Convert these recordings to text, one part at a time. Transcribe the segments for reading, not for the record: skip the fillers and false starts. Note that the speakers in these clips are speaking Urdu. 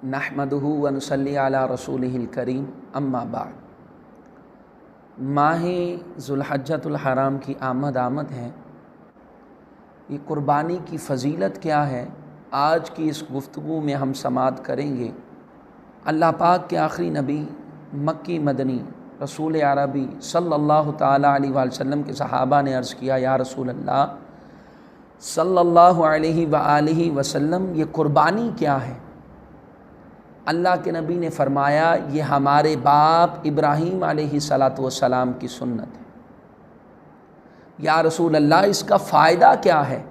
نحمدہ و نصلی علی رسولہ الکریم اما بعد۔ ماہ ذوالحجۃ الحرام کی آمد ہے۔ یہ قربانی کی فضیلت کیا ہے، آج کی اس گفتگو میں ہم سماعت کریں گے۔ اللہ پاک کے آخری نبی مکی مدنی رسول عربی صلی اللہ تعالیٰ علیہ وآلہ وسلم کے صحابہ نے عرض کیا، یا رسول اللہ صلی اللہ علیہ وآلہ وسلم، یہ قربانی کیا ہے؟ اللہ کے نبی نے فرمایا، یہ ہمارے باپ ابراہیم علیہ السلام کی سنت ہے۔ یا رسول اللہ، اس کا فائدہ کیا ہے؟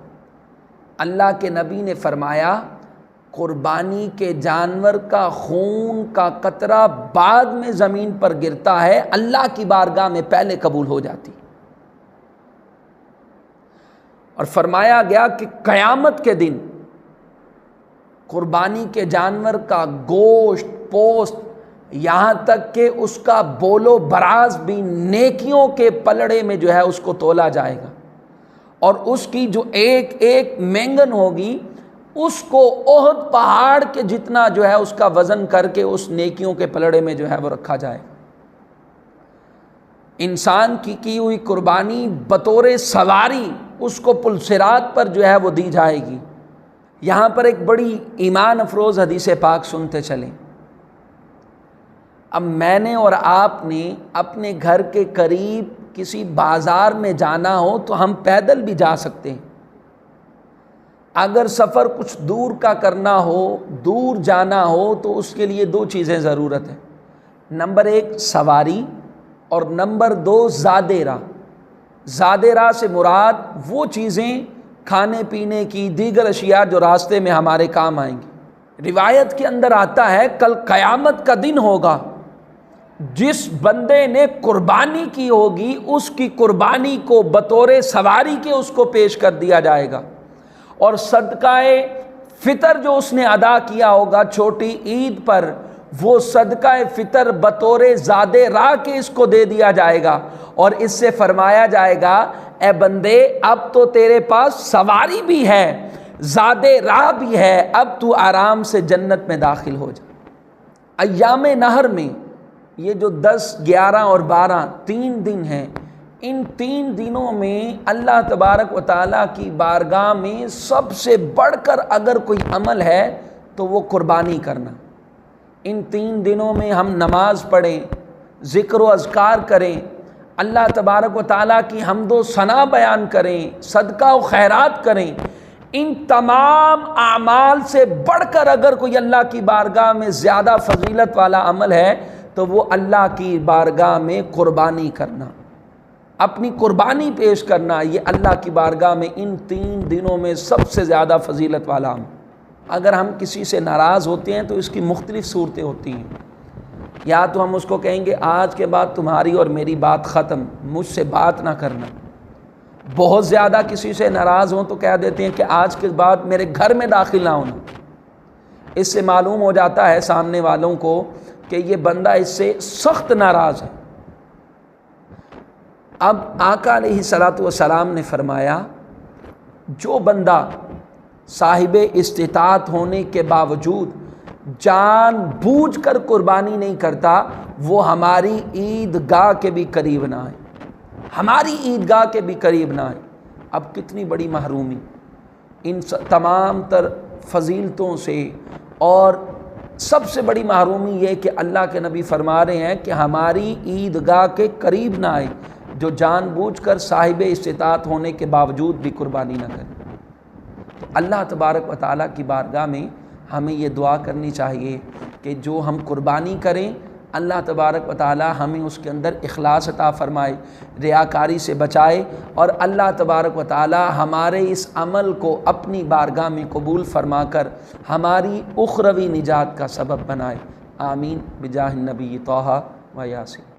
اللہ کے نبی نے فرمایا، قربانی کے جانور کا خون کا قطرہ بعد میں زمین پر گرتا ہے، اللہ کی بارگاہ میں پہلے قبول ہو جاتی۔ اور فرمایا گیا کہ قیامت کے دن قربانی کے جانور کا گوشت، پوست، یہاں تک کہ اس کا بول و براز بھی نیکیوں کے پلڑے میں جو ہے اس کو تولا جائے گا، اور اس کی جو ایک ایک مینگن ہوگی اس کو احد پہاڑ کے جتنا جو ہے اس کا وزن کر کے اس نیکیوں کے پلڑے میں جو ہے وہ رکھا جائے گا۔ انسان کی ہوئی قربانی بطور سواری اس کو پلصراط پر جو ہے وہ دی جائے گی۔ یہاں پر ایک بڑی ایمان افروز حدیث پاک سنتے چلیں۔ اب میں نے اور آپ نے اپنے گھر کے قریب کسی بازار میں جانا ہو تو ہم پیدل بھی جا سکتے ہیں۔ اگر سفر کچھ دور کا کرنا ہو، دور جانا ہو، تو اس کے لیے دو چیزیں ضرورت ہے۔ نمبر ایک سواری، اور نمبر دو زادِ راہ۔ زادِ راہ سے مراد وہ چیزیں کھانے پینے کی، دیگر اشیاء جو راستے میں ہمارے کام آئیں گی۔ روایت کے اندر آتا ہے، کل قیامت کا دن ہوگا، جس بندے نے قربانی کی ہوگی اس کی قربانی کو بطور سواری کے اس کو پیش کر دیا جائے گا، اور صدقہ فطر جو اس نے ادا کیا ہوگا چھوٹی عید پر، وہ صدقہ فطر بطور زاد راہ کے اس کو دے دیا جائے گا، اور اس سے فرمایا جائے گا، اے بندے اب تو تیرے پاس سواری بھی ہے، زاد راہ بھی ہے، اب تو آرام سے جنت میں داخل ہو جا۔ ایام نہر میں یہ جو 10، 11 اور 12 3 دن ہیں، ان 3 دنوں میں اللہ تبارک و تعالیٰ کی بارگاہ میں سب سے بڑھ کر اگر کوئی عمل ہے تو وہ قربانی کرنا۔ ان 3 دنوں میں ہم نماز پڑھیں، ذکر و اذکار کریں، اللہ تبارک و تعالیٰ کی حمد و ثنا بیان کریں، صدقہ و خیرات کریں۔ ان تمام اعمال سے بڑھ کر اگر کوئی اللہ کی بارگاہ میں زیادہ فضیلت والا عمل ہے تو وہ اللہ کی بارگاہ میں قربانی کرنا، اپنی قربانی پیش کرنا، یہ اللہ کی بارگاہ میں ان 3 دنوں میں سب سے زیادہ فضیلت والا عمل۔ اگر ہم کسی سے ناراض ہوتے ہیں تو اس کی مختلف صورتیں ہوتی ہیں۔ یا تو ہم اس کو کہیں گے، آج کے بعد تمہاری اور میری بات ختم، مجھ سے بات نہ کرنا۔ بہت زیادہ کسی سے ناراض ہوں تو کہہ دیتے ہیں کہ آج کے بعد میرے گھر میں داخل نہ ہونا۔ اس سے معلوم ہو جاتا ہے سامنے والوں کو کہ یہ بندہ اس سے سخت ناراض ہے۔ اب آقا علیہ السلام نے فرمایا، جو بندہ صاحب استطاعت ہونے کے باوجود جان بوجھ کر قربانی نہیں کرتا، وہ ہماری عیدگاہ کے بھی قریب نہ آئے، ہماری عیدگاہ کے بھی قریب نہ آئے۔ اب کتنی بڑی محرومی ان تمام تر فضیلتوں سے، اور سب سے بڑی محرومی یہ کہ اللہ کے نبی فرما رہے ہیں کہ ہماری عیدگاہ کے قریب نہ آئے جو جان بوجھ کر صاحب استطاعت ہونے کے باوجود بھی قربانی نہ کرے۔ تو اللہ تبارک و تعالیٰ کی بارگاہ میں ہمیں یہ دعا کرنی چاہیے کہ جو ہم قربانی کریں، اللہ تبارک و تعالیٰ ہمیں اس کے اندر اخلاص عطا فرمائے، ریاکاری سے بچائے، اور اللہ تبارک و تعالیٰ ہمارے اس عمل کو اپنی بارگاہ میں قبول فرما کر ہماری اخروی نجات کا سبب بنائے۔ آمین بجاہ النبی طٰہٰ و یاسین۔